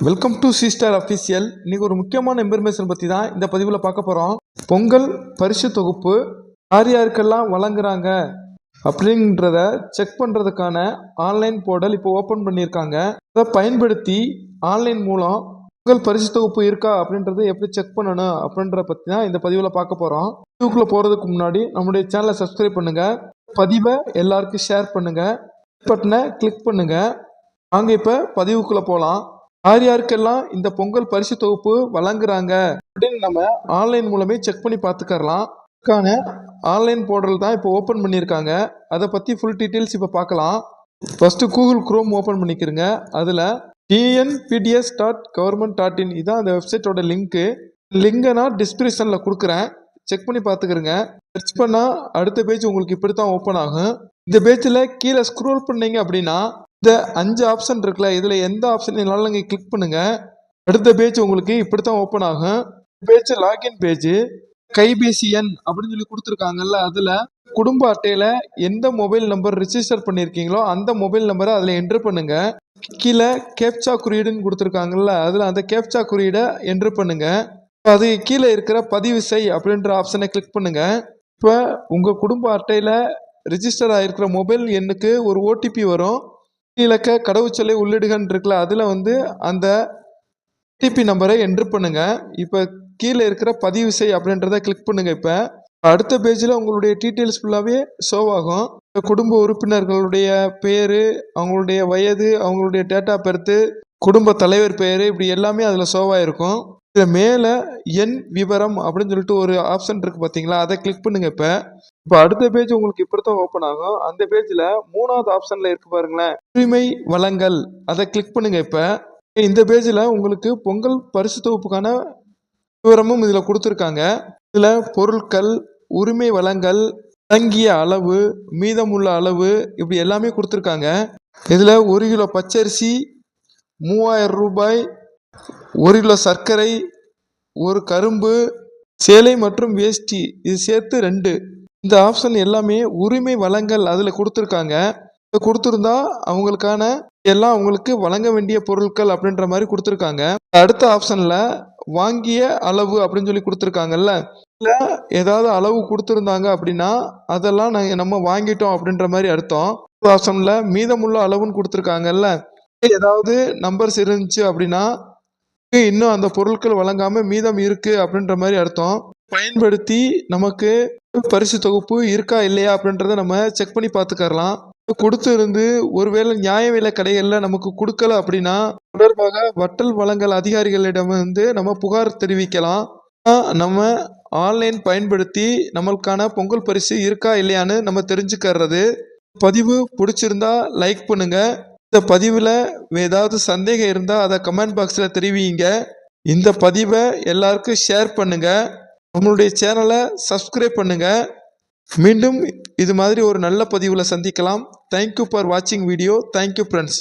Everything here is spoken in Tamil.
Welcome to C star official. இன்னைக்கு ஒரு முக்கியமான இன்ஃபர்மேஷன் பற்றி தான் இந்த பதிவில் பார்க்க போகிறோம். பொங்கல் பரிசு தொகுப்பு யார் யாருக்கெல்லாம் வழங்குறாங்க அப்படின்றத செக் பண்ணுறதுக்கான ஆன்லைன் போர்டல் இப்போ ஓப்பன் பண்ணியிருக்காங்க. அதை பயன்படுத்தி ஆன்லைன் மூலம் பொங்கல் பரிசு தொகுப்பு இருக்கா அப்படின்றத எப்படி செக் பண்ணணும் அப்படின்றத பற்றி தான் இந்த பதிவில் பார்க்க போகிறோம். பதிவுக்குள்ளே போகிறதுக்கு முன்னாடி நம்முடைய சேனலை சப்ஸ்கிரைப் பண்ணுங்கள், பதிவை எல்லாருக்கும் ஷேர் பண்ணுங்கள், பட்டனை கிளிக் பண்ணுங்கள். வாங்க இப்போ பதிவுக்குள்ளே போகலாம். யார் யாருக்கெல்லாம் இந்த பொங்கல் பரிசு தொகுப்பு வழங்குறாங்க அப்படின்னு நம்ம ஆன்லைன் மூலமே செக் பண்ணி பார்த்துக்கலாம். அதுக்கான ஆன்லைன் போர்டல் தான் இப்போ ஓப்பன் பண்ணியிருக்காங்க. அதை பற்றி ஃபுல் டீட்டெயில்ஸ் இப்போ பார்க்கலாம். ஃபஸ்ட்டு கூகுள் குரோம் ஓப்பன் பண்ணிக்கிறங்க. அதில் tnpds.government.in இதான் அந்த வெப்சைட்டோட லிங்க்கு. லிங்கை நான் டிஸ்கிரிப்ஷனில் கொடுக்குறேன், செக் பண்ணி பார்த்துக்கிறங்க. சர்ச் பண்ணால் அடுத்த பேஜ் உங்களுக்கு இப்படி தான் ஓப்பன் ஆகும். இந்த பேஜில் கீழே ஸ்க்ரோல் பண்ணீங்க அப்படின்னா இந்த 5 ஆப்ஷன் இருக்குல்ல, இதில் எந்த ஆப்ஷன் இருந்தாலும் நீங்கள் கிளிக் பண்ணுங்கள். அடுத்த பேஜ் உங்களுக்கு இப்படி தான் ஓப்பன் ஆகும். Page login page. கைபேசி எண் அப்படின்னு சொல்லி கொடுத்துருக்காங்கல்ல, அதில் குடும்ப அட்டையில் எந்த மொபைல் நம்பர் ரிஜிஸ்டர் பண்ணியிருக்கீங்களோ அந்த மொபைல் நம்பரை அதில் என்ட்ரு பண்ணுங்கள். கீழே கேப்சா குறியீடுன்னு கொடுத்துருக்காங்கல்ல, அதில் அந்த கேப்சா குறியீடை என்ட்ரு பண்ணுங்கள். அது கீழே இருக்கிற பதிவு செய் அப்படின்ற ஆப்ஷனை கிளிக் பண்ணுங்கள். இப்போ உங்கள் குடும்ப அட்டையில் ரிஜிஸ்டர் ஆகிருக்கிற மொபைல் எண்ணுக்கு ஒரு ஓடிபி வரும். இலக்க கடவுச்சொல்லை உள்ளிடுகன்னு இருக்குல்ல, அதில் அந்த ஓடிபி நம்பரை என்ட்ரு பண்ணுங்க. இப்போ கீழே இருக்கிற பதிவு செய் அப்படின்றத கிளிக் பண்ணுங்க. இப்போ அடுத்த பேஜில் உங்களுடைய டீட்டெயில்ஸ் ஃபுல்லாகவே ஷோ ஆகும். குடும்ப உறுப்பினர்களுடைய பேர், அவங்களுடைய வயது, அவங்களுடைய டேட் ஆஃப் பர்த்து, குடும்ப தலைவர் பேர், இப்படி எல்லாமே அதில் ஷோவாக இருக்கும். இதில் மேலே எண் விவரம் அப்படின்னு சொல்லிட்டு ஒரு ஆப்ஷன் இருக்குது பார்த்தீங்களா, அதை கிளிக் பண்ணுங்க. இப்போ அடுத்த பேஜ் உங்களுக்கு இப்படி தான் ஓப்பன் ஆகும். அந்த பேஜில் 3வது ஆப்ஷனில் இருக்கு பாருங்களேன், உரிமை வழங்கல், அதை கிளிக் பண்ணுங்க. இப்போ இந்த பேஜில் உங்களுக்கு பொங்கல் பரிசு தொகுப்புக்கான விவரமும் இதில் கொடுத்துருக்காங்க. இதில் பொருட்கள், உரிமை வழங்கல், வழங்கிய அளவு, மீதமுள்ள அளவு, இப்படி எல்லாமே கொடுத்துருக்காங்க. இதில் 1 கிலோ பச்சரிசி 3000 ரூபாய், 1 கிலோ சர்க்கரை, 1 கரும்பு, சேலை மற்றும் வேஷ்டி, இது சேர்த்து 2. இந்த ஆப்ஷன் எல்லாமே உரிமை வழங்கல் அதில் கொடுத்துருக்காங்க. இதை கொடுத்துருந்தா அவங்களுக்கான எல்லாம் அவங்களுக்கு வழங்க வேண்டிய பொருட்கள் அப்படின்ற மாதிரி கொடுத்துருக்காங்க. அடுத்த ஆப்ஷனில் வாங்கிய அளவு அப்படின்னு சொல்லி கொடுத்துருக்காங்கல்ல, இல்லை ஏதாவது அளவு கொடுத்துருந்தாங்க அப்படின்னா அதெல்லாம் நம்ம வாங்கிட்டோம் அப்படின்ற மாதிரி அர்த்தம். ஆப்ஷனில் மீதமுள்ள அளவுன்னு கொடுத்துருக்காங்கல்ல, ஏதாவது நம்பர்ஸ் இருந்துச்சு அப்படின்னா இன்னும் அந்த பொருட்கள் வழங்காம மீதம் இருக்கு அப்படின்ற மாதிரி அர்த்தம். பயன்படுத்தி நமக்கு பரிசு தொகுப்பு இருக்கா இல்லையா அப்படின்றத நம்ம செக் பண்ணி பார்த்துக்கலாம். கொடுத்து இருந்து ஒருவேளை நியாய விலை கடைகளில் நமக்கு கொடுக்கல அப்படின்னா தொடர்பாக வட்டல் வழங்கல் அதிகாரிகளிடம் நம்ம புகார் தெரிவிக்கலாம். நம்ம ஆன்லைன் பயன்படுத்தி நம்மளுக்கான பொங்கல் பரிசு இருக்கா இல்லையான்னு நம்ம தெரிஞ்சுக்கிறது. பதிவு பிடிச்சிருந்தா லைக் பண்ணுங்க. இந்த பதிவில் ஏதாவது சந்தேகம் இருந்தால் அதை கமெண்ட் பாக்ஸில் தெரிவிங்க. இந்த பதிவை எல்லாருக்கும் ஷேர் பண்ணுங்க. நம்மளுடைய சேனலை சப்ஸ்கிரைப் பண்ணுங்க. மீண்டும் இது மாதிரி ஒரு நல்ல பதிவில் சந்திக்கலாம். தேங்க்யூ ஃபார் வாட்சிங் வீடியோ. Thank you friends.